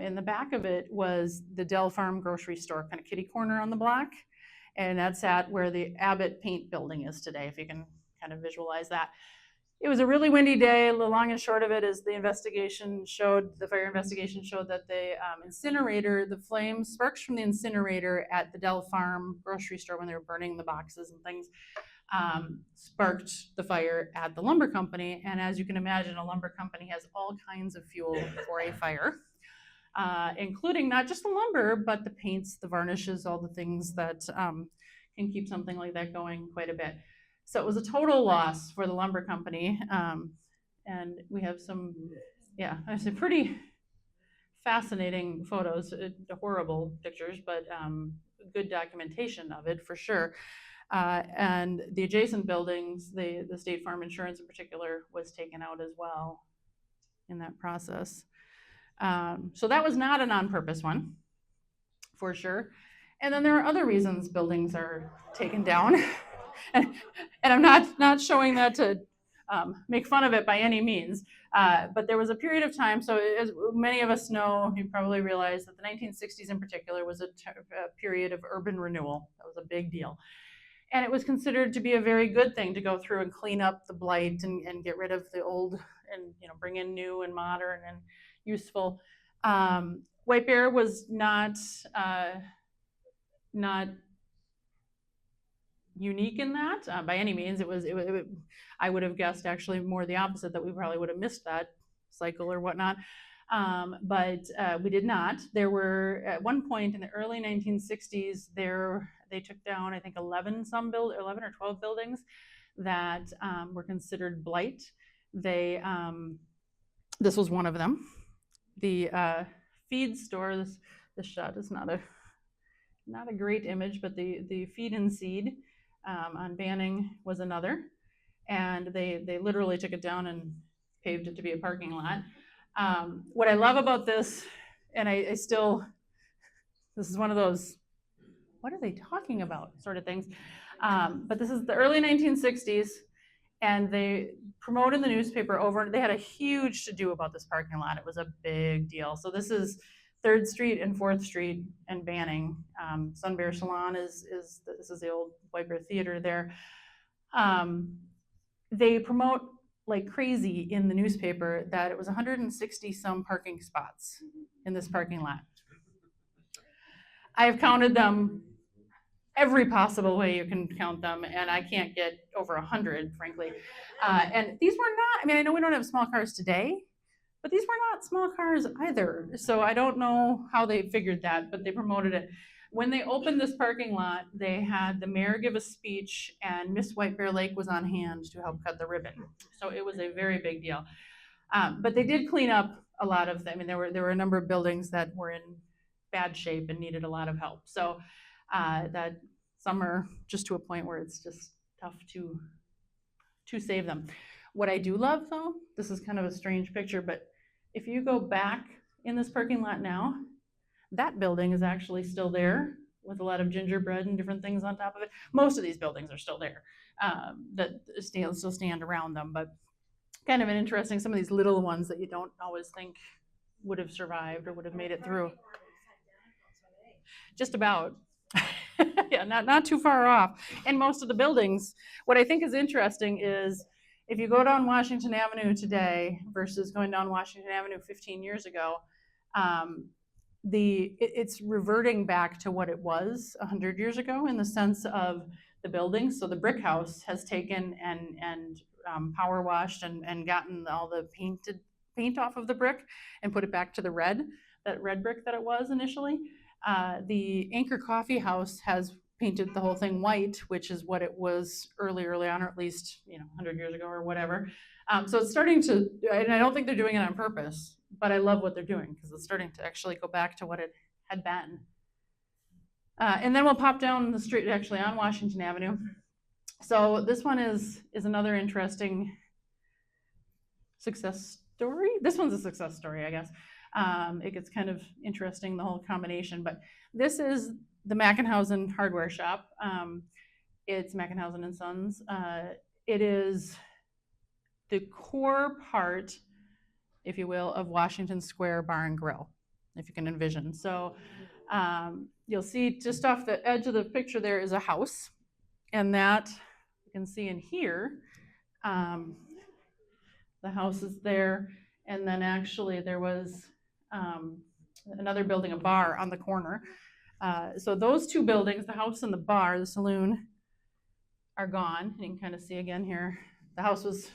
In the back of it was the Dell Farm grocery store, kind of kitty corner on the block. And that's at where the Abbott Paint building is today, if you can kind of visualize that. It was a really windy day. The long and short of it is the fire investigation showed that the incinerator, the flames, sparks from the incinerator at the Dell Farm grocery store when they were burning the boxes and things, sparked the fire at the lumber company. And as you can imagine, a lumber company has all kinds of fuel for a fire, including not just the lumber, but the paints, the varnishes, all the things that can keep something like that going quite a bit. So it was a total loss for the lumber company. And we have some, I say pretty fascinating photos, horrible pictures, but good documentation of it for sure. And the adjacent buildings, the State Farm Insurance in particular, was taken out as well in that process. So that was not an on-purpose one, for sure. And then there are other reasons buildings are taken down. and I'm not showing that to make fun of it by any means, but there was a period of time, so as many of us know, you probably realize that the 1960s in particular was a period of urban renewal. That was a big deal. And it was considered to be a very good thing to go through and clean up the blight and get rid of the old and bring in new and modern and useful. White Bear was not unique in that by any means. I would have guessed actually more the opposite, that we probably would have missed that cycle or whatnot. But we did not. There were, at one point in the early 1960s, they took down, I think, 11 or 12 buildings that were considered blight. This was one of them. The feed store, this shot is not a great image, but the feed and seed on Banning was another. And they literally took it down and paved it to be a parking lot. What I love about this, and this is one of those, what are they talking about sort of things. But this is the early 1960s, and they promoted in the newspaper they had a huge to-do about this parking lot. It was a big deal. So this is 3rd Street and 4th Street and Banning. Sun Bear Salon this is the old White Bear Theater there. They promote like crazy in the newspaper that it was 160 some parking spots in this parking lot. I have counted them every possible way you can count them, and I can't get over 100, frankly. And these were not, I know we don't have small cars today, but these were not small cars either. So I don't know how they figured that, but they promoted it. When they opened this parking lot, they had the mayor give a speech, and Miss White Bear Lake was on hand to help cut the ribbon. So it was a very big deal. But they did clean up a lot of them. There were a number of buildings that were in bad shape and needed a lot of help. So that some are just to a point where it's just tough to save them. What I do love, though, this is kind of a strange picture, but if you go back in this parking lot now, that building is actually still there with a lot of gingerbread and different things on top of it. Most of these buildings are still there that still stand around them, but kind of an interesting, some of these little ones that you don't always think would have survived or would have made it through. Just about. Yeah, not too far off. And most of the buildings, what I think is interesting is if you go down Washington Avenue today versus going down Washington Avenue 15 years ago, it's reverting back to what it was 100 years ago in the sense of the buildings. So the brick house has taken and power washed and gotten all the paint off of the brick and put it back to that red brick that it was initially. The Anchor Coffee House has painted the whole thing white, which is what it was early on, or at least 100 years ago or whatever. So it's starting to, and I don't think they're doing it on purpose, but I love what they're doing because it's starting to actually go back to what it had been. And then we'll pop down the street actually on Washington Avenue. So this one is another interesting success story. This one's a success story, I guess. It gets kind of interesting, the whole combination, but this is the Mackenhausen hardware shop. It's Mackenhausen and Sons. It is the core part, if you will, of Washington Square Bar and Grill, if you can envision. So you'll see just off the edge of the picture there is a house, and that you can see in here, the house is there, and then actually there was another building, a bar on the corner. So those two buildings, the house and the bar, the saloon, are gone. You can kind of see again here, the house was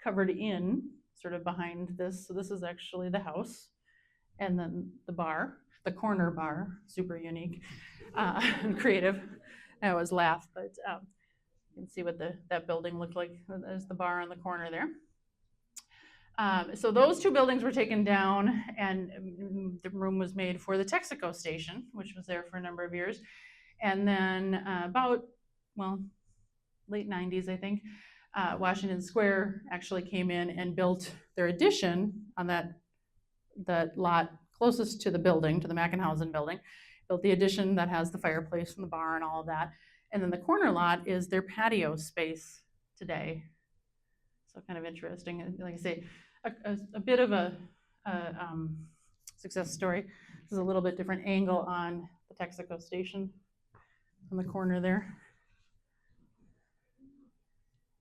covered in sort of behind this. So this is actually the house. And then the bar, the corner bar, super unique and creative. I always laugh, but you can see what that building looked like. There's the bar on the corner there. So those two buildings were taken down, and the room was made for the Texaco station, which was there for a number of years. And then about, late 90s, I think, Washington Square actually came in and built their addition on that lot closest to the building, to the Mackenhausen building, built the addition that has the fireplace and the bar and all of that. And then the corner lot is their patio space today. So kind of interesting. Like I say, a bit of a success story. This is a little bit different angle on the Texaco station on the corner there.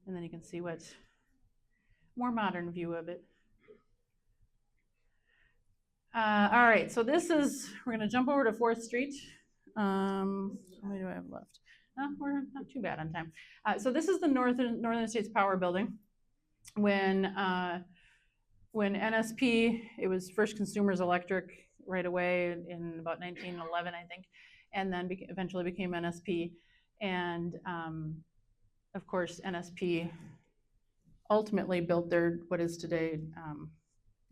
And then you can see what more modern view of it. All right, so this is, we're gonna jump over to 4th Street. How many do I have left? We're not too bad on time. So this is the Northern States Power Building. When NSP, it was First Consumers Electric right away in about 1911, I think, and then eventually became NSP. And of course, NSP ultimately built their, what is today,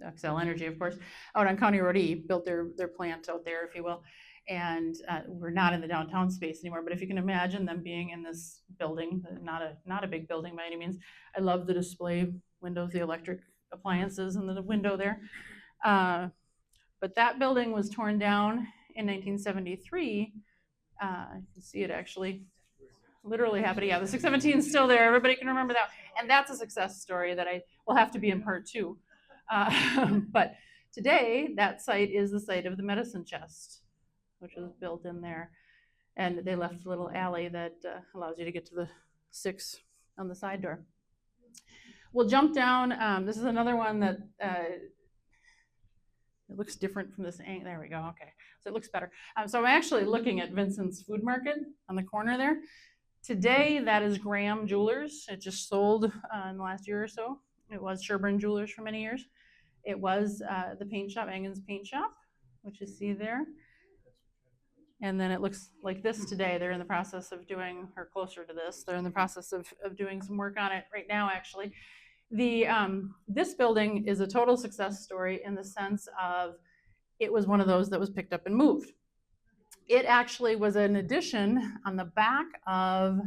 Xcel Energy, of course, out on County Road E, built their plant out there, if you will. And we're not in the downtown space anymore, but if you can imagine them being in this building, not a big building by any means. I love the display windows, the electric appliances in the window there. But that building was torn down in 1973. You can see it actually literally happening. Yeah, the 617 is still there. Everybody can remember that. And that's a success story that I will have to be in part 2. But today, that site is the site of the medicine chest, which was built in there. And they left a little alley that allows you to get to the 6 on the side door. We'll jump down. This is another one that it looks different from this angle. There we go. Okay, so it looks better. So I'm actually looking at Vincent's Food Market on the corner there. Today, that is Graham Jewelers. It just sold in the last year or so. It was Sherburne Jewelers for many years. It was the paint shop, Angen's Paint Shop, which you see there. And then it looks like this today. They're in the process of doing, or closer to this, they're in the process of doing some work on it right now, actually. This building is a total success story in the sense of it was one of those that was picked up and moved. It actually was an addition on the back of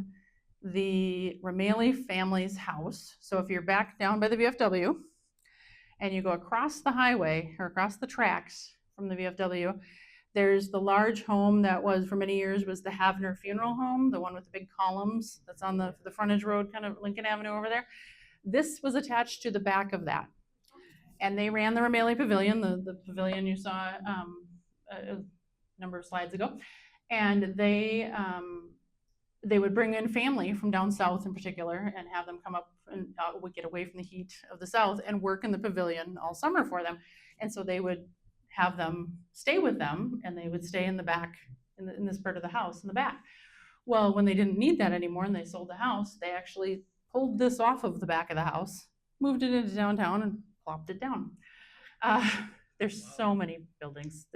the Rameli family's house. So if you're back down by the VFW and you go across the highway or across the tracks from the VFW, there's the large home that was for many years was the Havner Funeral Home, the one with the big columns that's on the frontage road, kind of Lincoln Avenue over there. This was attached to the back of that. And they ran the Rameli Pavilion, the pavilion you saw a number of slides ago. And they would bring in family from down south in particular and have them come up and would get away from the heat of the south and work in the pavilion all summer for them. And so they would have them stay with them and they would stay in the back, in this part of the house in the back. Well, when they didn't need that anymore and they sold the house, they actually pulled this off of the back of the house, moved it into downtown and plopped it down. There's so many buildings.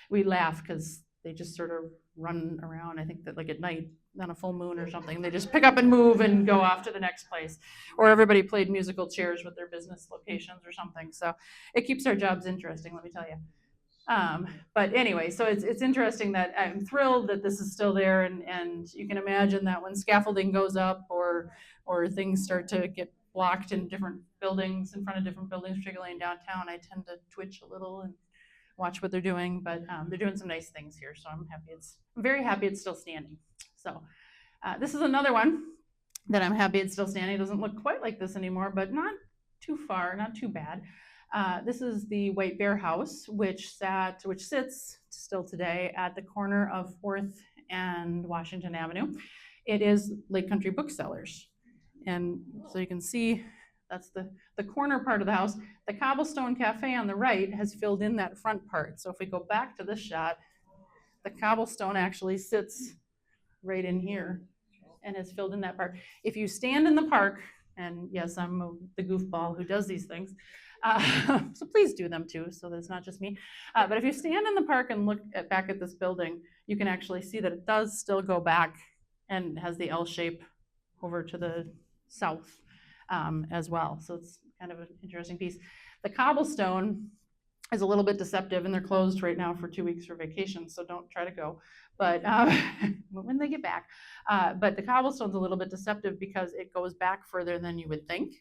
We laugh because they just sort of run around. I think that like at night on a full moon or something, they just pick up and move and go off to the next place. Or everybody played musical chairs with their business locations or something. So it keeps our jobs interesting, let me tell you. But anyway, so it's interesting that I'm thrilled that this is still there, and you can imagine that when scaffolding goes up or things start to get blocked in different buildings, in front of different buildings, particularly in downtown, I tend to twitch a little and watch what they're doing, but they're doing some nice things here, so I'm very happy it's still standing. So this is another one that I'm happy it's still standing. It doesn't look quite like this anymore, but not too far, not too bad. This is the White Bear House, which sits still today at the corner of 4th and Washington Avenue. It is Lake Country Booksellers. And so you can see that's the corner part of the house. The Cobblestone Cafe on the right has filled in that front part. So if we go back to this shot, the cobblestone actually sits right in here and has filled in that part. If you stand in the park, and yes, I'm the goofball who does these things, so please do them too, so that it's not just me. But if you stand in the park and look back at this building, you can actually see that it does still go back and has the L shape over to the south as well. So it's kind of an interesting piece. The cobblestone is a little bit deceptive, and they're closed right now for 2 weeks for vacation, so don't try to go. But when they get back, but the cobblestone's a little bit deceptive because it goes back further than you would think.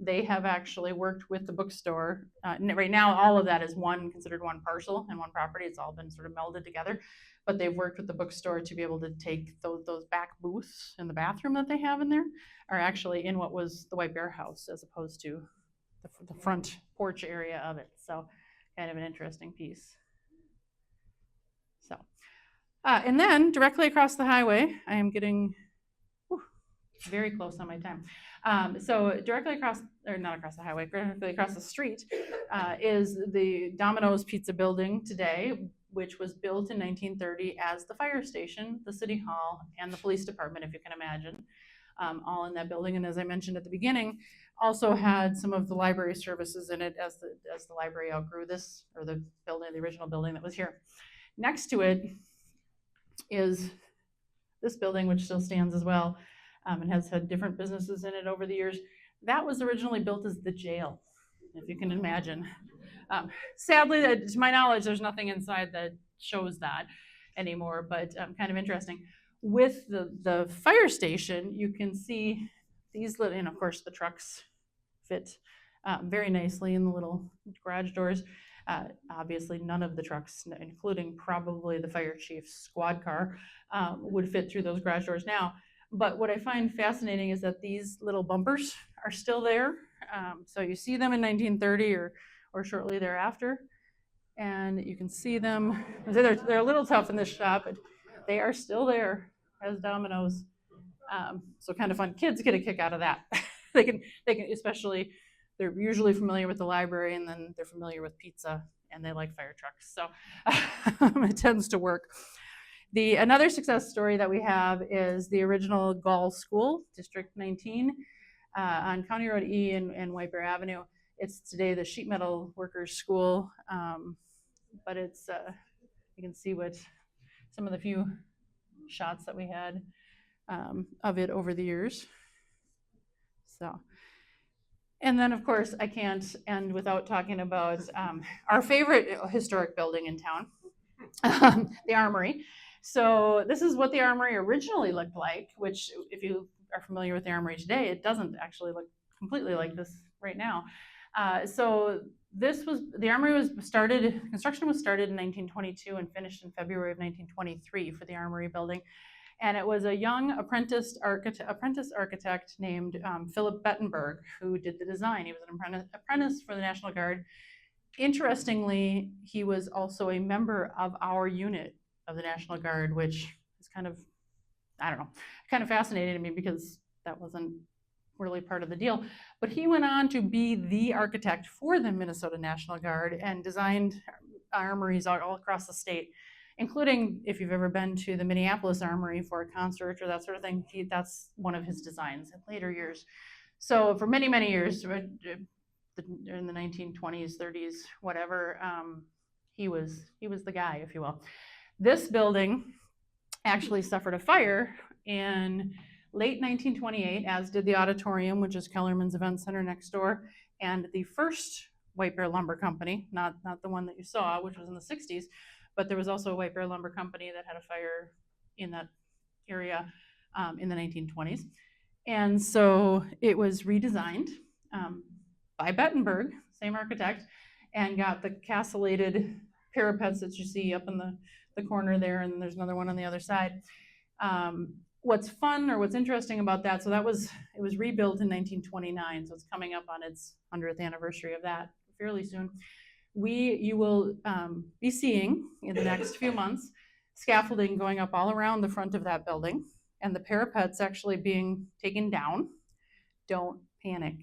They have actually worked with the bookstore. Right now, all of that is considered one parcel and one property. It's all been sort of melded together. But they've worked with the bookstore to be able to take those back booths in the bathroom that they have in there are actually in what was the White Bear House as opposed to the front porch area of it. So kind of an interesting piece. So, and then directly across the highway, I am getting very close on my time. So directly across, or not across the highway, directly across the street is the Domino's Pizza building today, which was built in 1930 as the fire station, the city hall, and the police department, if you can imagine, all in that building. And as I mentioned at the beginning, also had some of the library services in it as the library outgrew this, or the building, the original building that was here. Next to it is this building, which still stands as well, and has had different businesses in it over the years. That was originally built as the jail, if you can imagine. Sadly, to my knowledge, there's nothing inside that shows that anymore, but kind of interesting. With the fire station, you can see these little, and of course the trucks fit very nicely in the little garage doors. Obviously, none of the trucks, including probably the fire chief's squad car, would fit through those garage doors now. But what I find fascinating is that these little bumpers are still there. So you see them in 1930 or shortly thereafter, and you can see them. They're a little tough in this shop, but they are still there as Domino's. So kind of fun. Kids get a kick out of that. they can especially, they're usually familiar with the library, and then they're familiar with pizza, and they like fire trucks. So it tends to work. Another success story that we have is the original Gall School, District 19, on County Road E and White Bear Avenue. It's today the Sheet Metal Workers School, but it's, you can see what some of the few shots that we had of it over the years. So, and then of course I can't end without talking about our favorite historic building in town, the Armory. So this is what the Armory originally looked like, which if you are familiar with the Armory today, it doesn't actually look completely like this right now. So the Armory construction was started in 1922 and finished in February of 1923 for the Armory building. And it was a young apprentice architect named Philip Bettenberg who did the design. He was an apprentice for the National Guard. Interestingly, he was also a member of our unit of the National Guard, which is kind of, I don't know, kind of fascinated me because that wasn't really part of the deal. But he went on to be the architect for the Minnesota National Guard and designed armories all across the state, including if you've ever been to the Minneapolis Armory for a concert or that sort of thing, that's one of his designs in later years. So for many, many years, in the 1920s, 30s, whatever, he was the guy, if you will. This building actually suffered a fire in late 1928, as did the auditorium, which is Kellerman's Event Center next door, and the first White Bear Lumber Company, not the one that you saw, which was in the 60s, but there was also a White Bear Lumber Company that had a fire in that area in the 1920s. And so it was redesigned by Bettenberg, same architect, and got the castellated parapets that you see up in the corner there, and there's another one on the other side. What's fun or what's interesting about that, so it was rebuilt in 1929, so it's coming up on its 100th anniversary of that fairly soon. You will be seeing in the next few months scaffolding going up all around the front of that building, and the parapets actually being taken down. Don't panic.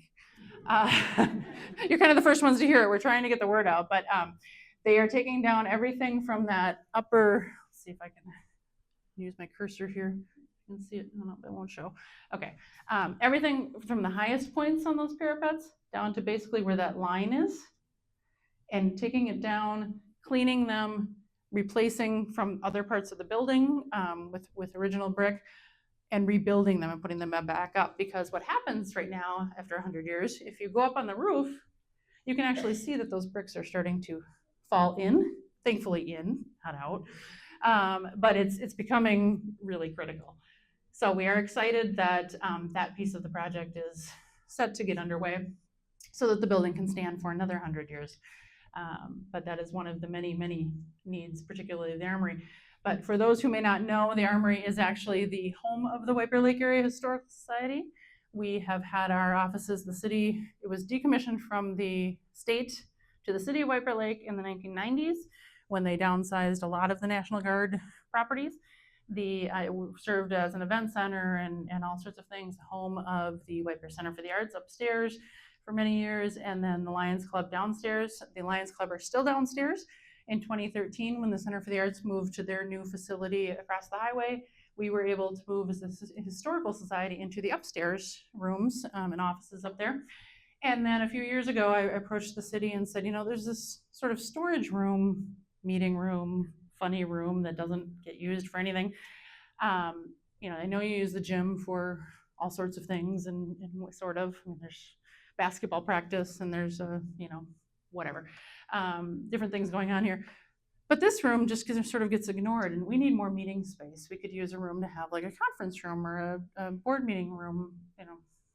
You're kind of the first ones to hear it. We're trying to get the word out, but they are taking down everything from that upper, let's see if I can use my cursor here. You can see it, no, it won't show. Okay, everything from the highest points on those parapets down to basically where that line is, and taking it down, cleaning them, replacing from other parts of the building with original brick, and rebuilding them and putting them back up. Because what happens right now, after 100 years, if you go up on the roof, you can actually see that those bricks are starting to fall in, thankfully in, not out, but it's becoming really critical. So we are excited that that piece of the project is set to get underway so that the building can stand for another 100 years. But that is one of the many, many needs, particularly the Armory. But for those who may not know, the Armory is actually the home of the White Bear Lake Area Historical Society. We have had our offices, the city, it was decommissioned from the state to the city of White Bear Lake in the 1990s when they downsized a lot of the National Guard properties. I served as an event center and all sorts of things, home of the White Bear Center for the Arts upstairs for many years, and then the Lions Club downstairs. The Lions Club are still downstairs. In 2013, when the Center for the Arts moved to their new facility across the highway, we were able to move as a historical society into the upstairs rooms and offices up there. And then a few years ago, I approached the city and said, there's this sort of storage room, meeting room, funny room that doesn't get used for anything. I know you use the gym for all sorts of things and sort of, there's basketball practice and there's whatever, different things going on here. But this room just sort of gets ignored, and we need more meeting space. We could use a room to have like a conference room or a board meeting room,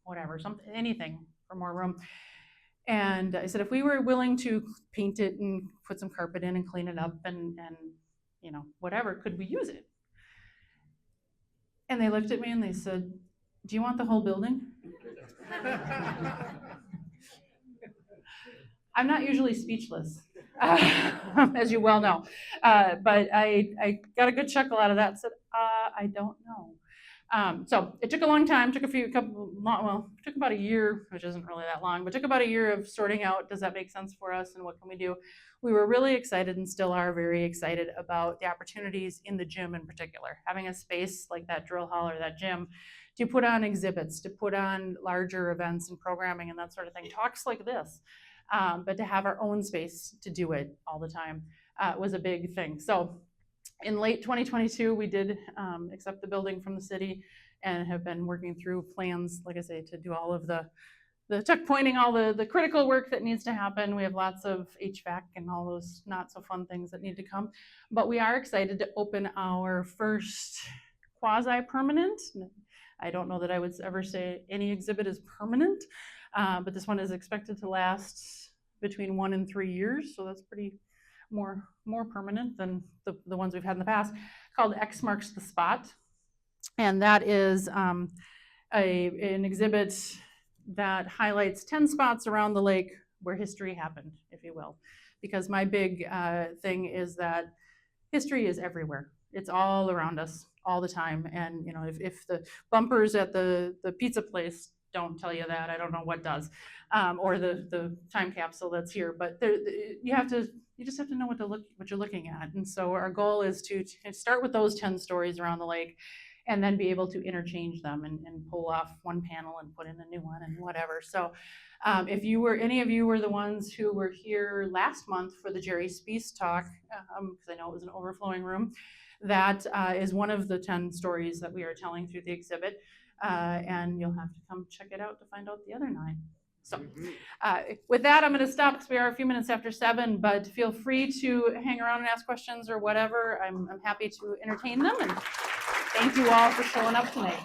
whatever, anything for more room. And I said, if we were willing to paint it and put some carpet in and clean it up and whatever, could we use it? And they looked at me and they said, do you want the whole building? I'm not usually speechless, as you well know, but I got a good chuckle out of that and said, I don't know. So it took a long time, took took about a year, which isn't really that long, but took about a year of sorting out, does that make sense for us and what can we do? We were really excited and still are very excited about the opportunities in the gym in particular, having a space like that drill hall or that gym to put on exhibits, to put on larger events and programming and that sort of thing, talks like this. But to have our own space to do it all the time was a big thing. So in late 2022, we did accept the building from the city and have been working through plans, like I say, to do all of the checkpointing, all the critical work that needs to happen. We have lots of HVAC and all those not so fun things that need to come. But we are excited to open our first quasi-permanent. I don't know that I would ever say any exhibit is permanent, but this one is expected to last between 1 and 3 years. So that's pretty more permanent than the ones we've had in the past, called X Marks the Spot. And that is an exhibit that highlights 10 spots around the lake where history happened, if you will. Because my big thing is that history is everywhere. It's all around us all the time. And if the bumpers at the pizza place don't tell you that, I don't know what does, or the time capsule that's here. But you just have to know what you're looking at. And so our goal is to start with those 10 stories around the lake, and then be able to interchange them and pull off one panel and put in a new one and whatever. So if any of you were the ones who were here last month for the Jerry Spees talk, because I know it was an overflowing room, that is one of the 10 stories that we are telling through the exhibit. And you'll have to come check it out to find out the other 9. So with that, I'm going to stop because we are a few minutes after 7, but feel free to hang around and ask questions or whatever. I'm happy to entertain them, and thank you all for showing up tonight.